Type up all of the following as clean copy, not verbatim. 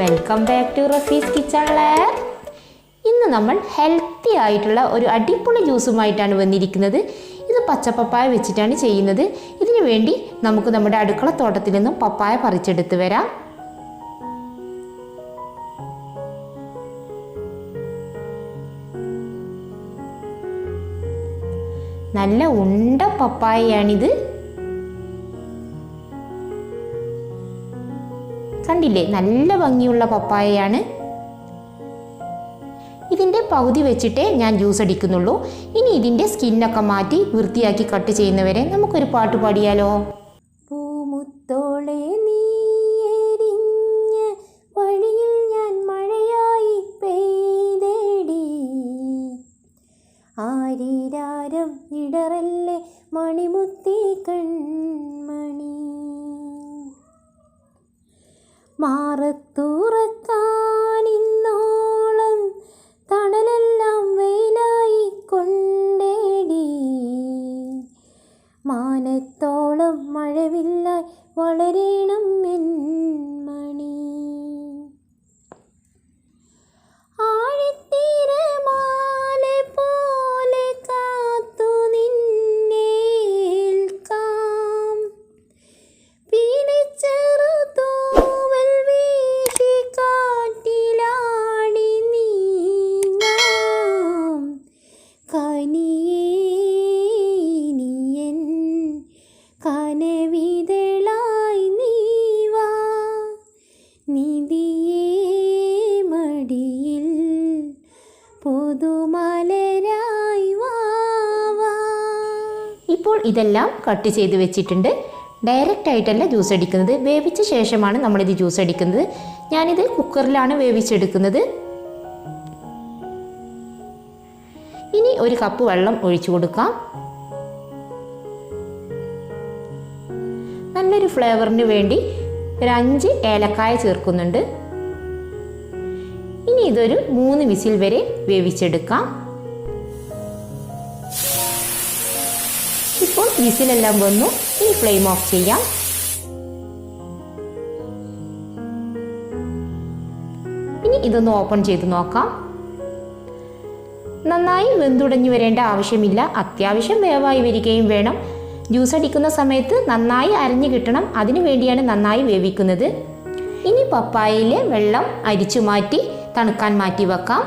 Welcome back to Rafees kitchen lab. ഇന്ന് നമ്മൾ healthy ആയിട്ടുള്ള ഒരു അടിപൊളി ജ്യൂസുമായിട്ടാണ് വന്നിരിക്കുന്നത്. ഇത് പച്ചപ്പപ്പായ വെച്ചിട്ടാണ് ചെയ്യുന്നത്. ഇതിനു വേണ്ടി നമുക്ക് നമ്മുടെ അടുക്കള തോട്ടത്തിൽ നിന്നും പപ്പായ പറിച്ചെടുത്ത് വരാം. നല്ല ഉണ്ട പപ്പായയാണിത്. കണ്ടില്ലേ, നല്ല ഭംഗിയുള്ള പപ്പായയാണ്. ഇതിൻ്റെ പകുതി വെച്ചിട്ടേ ഞാൻ ജ്യൂസ് അടിക്കുന്നുള്ളൂ. ഇനി ഇതിൻ്റെ സ്കിന്നൊക്കെ മാറ്റി വൃത്തിയാക്കി കട്ട് ചെയ്യുന്നവരെ നമുക്കൊരു പാട്ട് പാടിയാലോ? പൂമുത്തോളെ നീ എരിഞ്ഞ വഴിയിൽ ഞാൻ മഴയായി പെയ്തേടി, ആരീരാരം ഇടറല്ലേ മണിമുത്തി കൺമണി, മാറത്തുറക്കാനിന്നോളം തണലെല്ലാം വെയിലായി കൊണ്ടേടി, മാനത്തോളം മഴവില്ലായി വളരണം എൻമണി, ആഴിത്തിരമാലെ പോലെ കാത്തു നിന്നേൽക്കാം, പീലിച്ചെറുതൂവൽ വീശി കാറ്റിലാടി നീങ്ങാം, കനിയേ നീയൻ കനവിതളായി നീവാ, നിധിയേ മടിയിൽ പുതുമലരായി വാവാ. ഇപ്പോൾ ഇതെല്ലാം കട്ട് ചെയ്ത് വെച്ചിട്ടുണ്ട്. ഡയറക്റ്റ് ആയിട്ടല്ല ജ്യൂസ് അടിക്കുന്നത്, വേവിച്ച ശേഷമാണ് നമ്മളിത് ജ്യൂസ് അടിക്കുന്നത്. ഞാനിത് കുക്കറിലാണ് വേവിച്ചെടുക്കുന്നത്. ഇനി ഒരു കപ്പ് വെള്ളം ഒഴിച്ചു കൊടുക്കാം. നല്ലൊരു ഫ്ലേവറിന് വേണ്ടി ഒരു 5 ഏലക്കായ ചേർക്കുന്നുണ്ട്. ഇനി ഇതൊരു 3 വിസിൽ വരെ വേവിച്ചെടുക്കാം. ഇപ്പോൾ വിസിലെല്ലാം വന്നു. ഇനി ഫ്ലെയിം ഓഫ് ചെയ്യാം. ഇനി ഇതൊന്ന് ഓപ്പൺ ചെയ്ത് നോക്കാം. നന്നായി വെന്തുടഞ്ഞു വരേണ്ട ആവശ്യമില്ല, അത്യാവശ്യം വേവായി വരികയും വേണം. ജ്യൂസ് അടിക്കുന്ന സമയത്ത് നന്നായി അരഞ്ഞു കിട്ടണം, അതിനു വേണ്ടിയാണ് നന്നായി വേവിക്കുന്നത്. ഇനി പപ്പായയിലെ വെള്ളം അരിച്ചു മാറ്റി തണുക്കാൻ മാറ്റി വെക്കാം.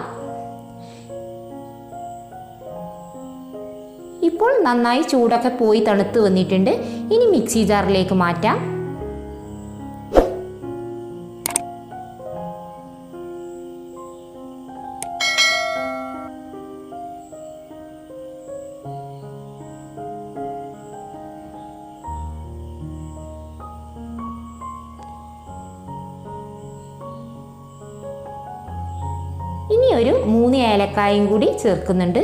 ഇപ്പോൾ നന്നായി ചൂടൊക്കെ പോയി തണുത്ത് വന്നിട്ടുണ്ട്. ഇനി മിക്സി ജാറിലേക്ക് മാറ്റാം. ഇനി ഒരു 3 ഏലക്കായും കൂടി ചേർക്കുന്നുണ്ട്.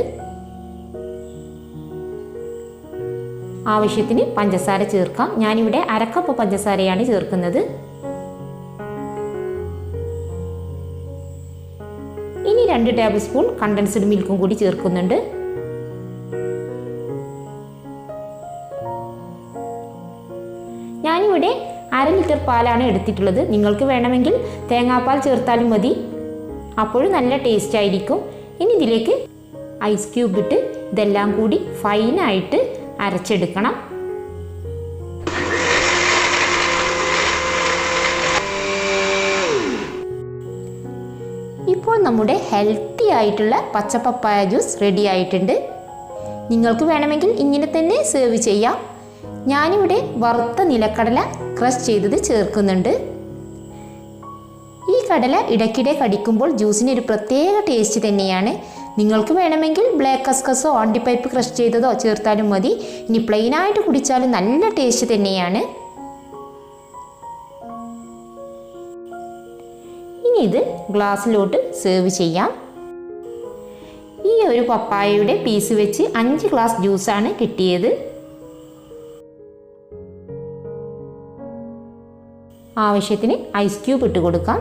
ആവശ്യത്തിന് പഞ്ചസാര ചേർക്കാം. ഞാനിവിടെ 1/2 കപ്പ് പഞ്ചസാരയാണ് ചേർക്കുന്നത്. ഇനി 2 ടേബിൾ സ്പൂൺ കണ്ടൻസ്ഡ് മിൽക്കും കൂടി ചേർക്കുന്നുണ്ട്. ഞാനിവിടെ 1/2 ലിറ്റർ പാലാണ് എടുത്തിട്ടുള്ളത്. നിങ്ങൾക്ക് വേണമെങ്കിൽ തേങ്ങാപ്പാൽ ചേർത്താലും മതി, അപ്പോഴും നല്ല ടേസ്റ്റ് ആയിരിക്കും. ഇനി ഇതിലേക്ക് ഐസ് ക്യൂബ് ഇട്ട് ഇതെല്ലാം കൂടി ഫൈനായിട്ട് അരച്ചെടുക്കണം. ഇപ്പോൾ നമ്മുടെ ഹെൽത്തി ആയിട്ടുള്ള പച്ചപ്പപ്പായ ജ്യൂസ് റെഡി ആയിട്ടുണ്ട്. നിങ്ങൾക്ക് വേണമെങ്കിൽ ഇങ്ങനെ തന്നെ സെർവ് ചെയ്യാം. ഞാനിവിടെ വറുത്ത നിലക്കടല ക്രഷ് ചെയ്തത് ചേർക്കുന്നുണ്ട്. ഈ കടല ഇടയ്ക്കിടെ കടിക്കുമ്പോൾ ജ്യൂസിന് ഒരു പ്രത്യേക ടേസ്റ്റ് തന്നെയാണ്. നിങ്ങൾക്ക് വേണമെങ്കിൽ ബ്ലാക്ക് കസ്കസോ അണ്ടിപ്പരിപ്പ് ക്രഷ് ചെയ്തതോ ചേർത്താലും മതി. ഇനി പ്ലെയിനായിട്ട് കുടിച്ചാലും നല്ല ടേസ്റ്റ് തന്നെയാണ്. ഇനി ഇത് ഗ്ലാസ്സിലോട്ട് സെർവ് ചെയ്യാം. ഈ ഒരു പപ്പായയുടെ പീസ് വെച്ച് 5 ഗ്ലാസ് ജ്യൂസാണ് കിട്ടിയത്. ആവശ്യത്തിന് ഐസ് ക്യൂബ് ഇട്ട് കൊടുക്കാം.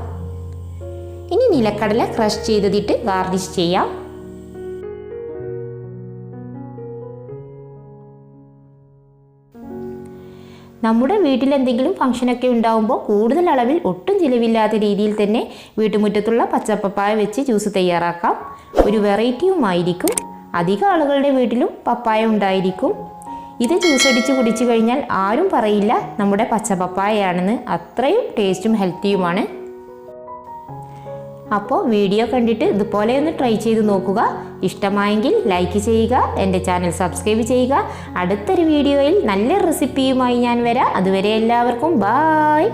ഇനി നിലക്കടല ക്രഷ് ചെയ്തിട്ട് ഗാർണിഷ് ചെയ്യാം. നമ്മുടെ വീട്ടിൽ എന്തെങ്കിലും ഫംഗ്ഷനൊക്കെ ഉണ്ടാകുമ്പോൾ കൂടുതൽ അളവിൽ ഒട്ടും ചിലവില്ലാത്ത രീതിയിൽ തന്നെ വീട്ടുമുറ്റത്തുള്ള പച്ചപ്പപ്പായ വെച്ച് ജ്യൂസ് തയ്യാറാക്കാം. ഒരു വെറൈറ്റിയുമായിരിക്കും. അധികം ആളുകളുടെ വീട്ടിലും പപ്പായ ഉണ്ടായിരിക്കും. ഇത് ജ്യൂസ് അടിച്ച് കുടിച്ചു കഴിഞ്ഞാൽ ആരും പറയില്ല നമ്മുടെ പച്ചപ്പപ്പായയാണെന്ന്. അത്രയും ടേസ്റ്റും ഹെൽത്തിയുമാണ്. അപ്പോൾ വീഡിയോ കണ്ടിട്ട് ഇതുപോലെ ഒന്ന് ട്രൈ ചെയ്ത് നോക്കുക. ഇഷ്ടമായെങ്കിൽ ലൈക്ക് ചെയ്യുക, എൻ്റെ ചാനൽ സബ്സ്ക്രൈബ് ചെയ്യുക. അടുത്തൊരു വീഡിയോയിൽ നല്ല റെസിപ്പിയുമായി ഞാൻ വരാം. അതുവരെ എല്ലാവർക്കും ബായ്.